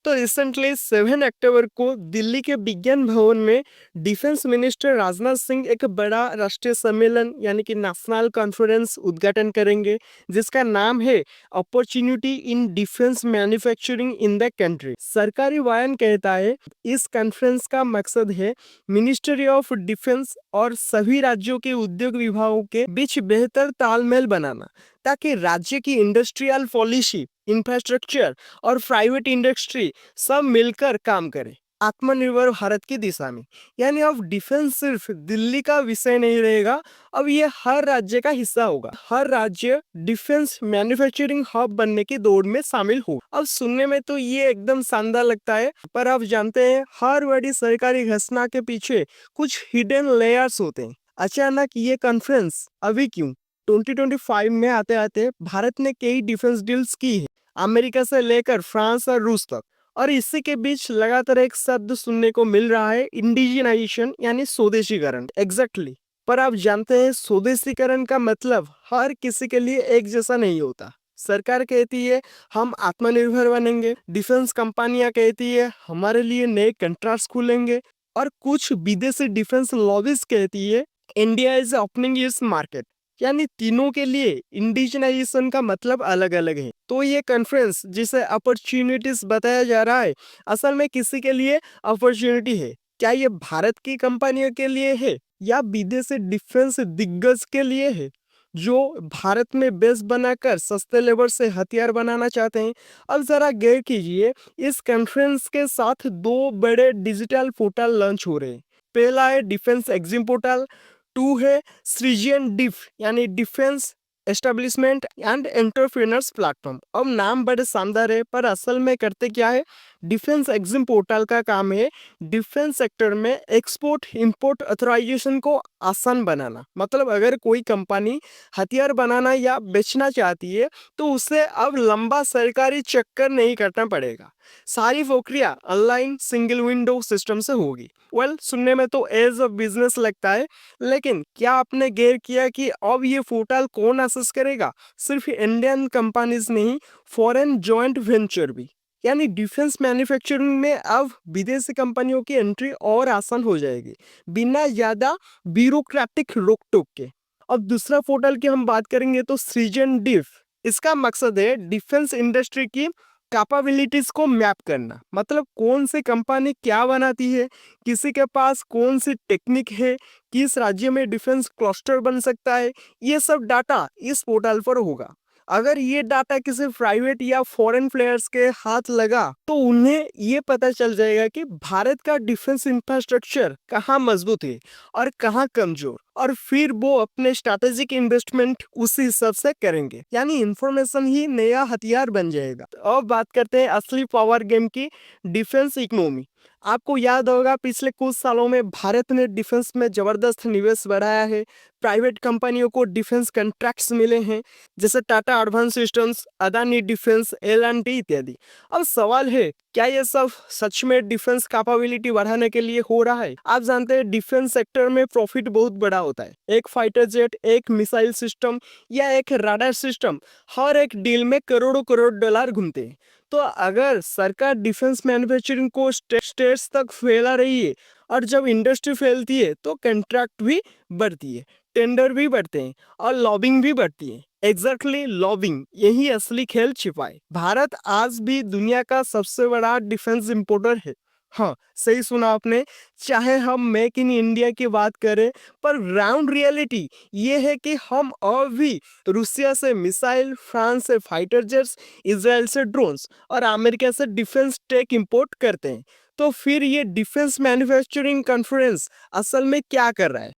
तो रिसेंटली 7 अक्टूबर को दिल्ली के विज्ञान भवन में डिफेंस मिनिस्टर राजनाथ सिंह एक बड़ा राष्ट्रीय सम्मेलन यानी कि नेशनल कॉन्फ्रेंस उद्घाटन करेंगे, जिसका नाम है opportunity in defence manufacturing in the country. सरकारी बयान कहता है इस कॉन्फ्रेंस का मकसद है मिनिस्ट्री ऑफ डिफेंस और सभी राज्यों के उद्योग विभागों के बीच बेहतर तालमेल बनाना, ताकि राज्य की इंडस्ट्रियल पॉलिसी, इंफ्रास्ट्रक्चर और प्राइवेट इंडस्ट्री सब मिलकर काम करें आत्मनिर्भर भारत की दिशा में। यानी अब डिफेंस सिर्फ दिल्ली का विषय नहीं रहेगा, अब ये हर राज्य का हिस्सा होगा। हर राज्य डिफेंस मैन्युफैक्चरिंग हब बनने की दौड़ में शामिल हो। अब सुनने में तो ये एकदम शानदार लगता है, पर आप जानते हैं हर बड़ी सरकारी घोषणा के पीछे कुछ हिडन लेयर्स होते हैं। अचानक ये कॉन्फ्रेंस अभी क्यों? 2025 में आते आते भारत ने कई डिफेंस डील्स की है, अमेरिका से लेकर फ्रांस और रूस तक। और इसी के बीच लगातार एक शब्द सुनने को मिल रहा है, इंडिजिनाइजेशन यानी स्वदेशीकरण। एग्जैक्टली। पर आप जानते हैं स्वदेशीकरण का मतलब हर किसी के लिए एक जैसा नहीं होता। सरकार कहती है हम आत्मनिर्भर बनेंगे, डिफेंस कंपनियां कहती है हमारे लिए नए कंट्रैक्ट्स खुलेंगे, और कुछ विदेशी डिफेंस लॉबीज कहती है India is opening its market. यानी तीनों के लिए इंडिजिनाइजेशन का मतलब अलग अलग है। तो ये कॉन्फ्रेंस जिसे अपॉर्चुनिटीज बताया जा रहा है, असल में किसी के लिए अपॉर्चुनिटी है? क्या ये भारत की कंपनियों के लिए है या विदेशी डिफेंस दिग्गज के लिए है, जो भारत में बेस बनाकर सस्ते लेबर से हथियार बनाना चाहते हैं? अब जरा गौर कीजिए, इस कॉन्फ्रेंस के साथ दो बड़े डिजिटल पोर्टल लॉन्च हो रहे हैं। पहला है डिफेंस एग्जिम पोर्टल, 2 है सृजन डिफ यानी defence establishment and entrepreneurs platform. अब नाम बड़े शानदार है, पर असल में करते क्या है? डिफेंस एग्जिम पोर्टल का काम है डिफेंस सेक्टर में एक्सपोर्ट इंपोर्ट ऑथराइजेशन को आसान बनाना। मतलब अगर कोई कंपनी हथियार बनाना या बेचना चाहती है, तो उसे अब लंबा सरकारी चक्कर नहीं करना पड़ेगा। सारी प्रक्रिया ऑनलाइन सिंगल विंडो सिस्टम से होगी। सुनने में तो एज अ बिजनेस लगता है, लेकिन क्या आपने गौर किया कि अब ये पोर्टल कौन एक्सेस करेगा? सिर्फ इंडियन कंपनीज नहीं, फॉरेन जॉइंट वेंचर भी। यानी डिफेंस मैन्युफैक्चरिंग में अब विदेशी कंपनियों की एंट्री और आसान हो जाएगी, बिना ज्यादा ब्यूरोक्रेटिक रोक टोक के। अब दूसरा पोर्टल की हम बात करेंगे तो सृजन डिफ। इसका मकसद है डिफेंस इंडस्ट्री की कैपेबिलिटीज को मैप करना। मतलब कौन सी कंपनी क्या बनाती है, किसी के पास कौन सी टेक्निक है, किस राज्य में डिफेंस क्लस्टर बन सकता है, ये सब डाटा इस पोर्टल पर होगा। अगर ये डाटा किसी प्राइवेट या फॉरेन प्लेयर्स के हाथ लगा, तो उन्हें ये पता चल जाएगा कि भारत का डिफेंस इंफ्रास्ट्रक्चर कहाँ मजबूत है और कहाँ कमजोर, और फिर वो अपने स्ट्रैटेजिक इन्वेस्टमेंट उसी हिसाब से करेंगे। यानी इंफॉर्मेशन ही नया हथियार बन जाएगा। तो अब बात करते हैं असली पावर गेम की, डिफेंस इकोनॉमी। आपको याद होगा पिछले कुछ सालों में भारत ने डिफेंस में जबरदस्त निवेश बढ़ाया है। प्राइवेट कंपनियों को डिफेंस कॉन्ट्रैक्ट्स मिले हैं, जैसे Tata advance systems, Adani defence, L&T इत्यादि। अब सवाल है, क्या ये सब सच में डिफेंस कैपेबिलिटी बढ़ाने के लिए हो रहा है? आप जानते हैं डिफेंस सेक्टर में प्रॉफिट बहुत बड़ा होता है। एक फाइटर जेट, एक मिसाइल सिस्टम या एक राडार सिस्टम, हर एक डील में करोड़ों करोड़ डॉलर घूमते हैं। तो अगर सरकार डिफेंस मैन्युफैक्चरिंग को स्टेट्स तक फैला रही है, और जब इंडस्ट्री फैलती है तो कंट्रैक्ट भी बढ़ती है, टेंडर भी बढ़ते हैं और लॉबिंग भी बढ़ती है। एग्जैक्टली, लॉबिंग, यही असली खेल छिपा है। भारत आज भी दुनिया का सबसे बड़ा डिफेंस इंपोर्टर है। हाँ, सही सुना आपने। चाहे हम मेक इन इंडिया की बात करें, पर ग्राउंड रियलिटी ये है कि हम अब भी रूसिया से मिसाइल, फ्रांस से फाइटर जेट्स, इसराइल से ड्रोन्स और अमेरिका से डिफेंस टेक इंपोर्ट करते हैं। तो फिर ये डिफेंस मैन्युफैक्चरिंग कॉन्फ्रेंस असल में क्या कर रहा है?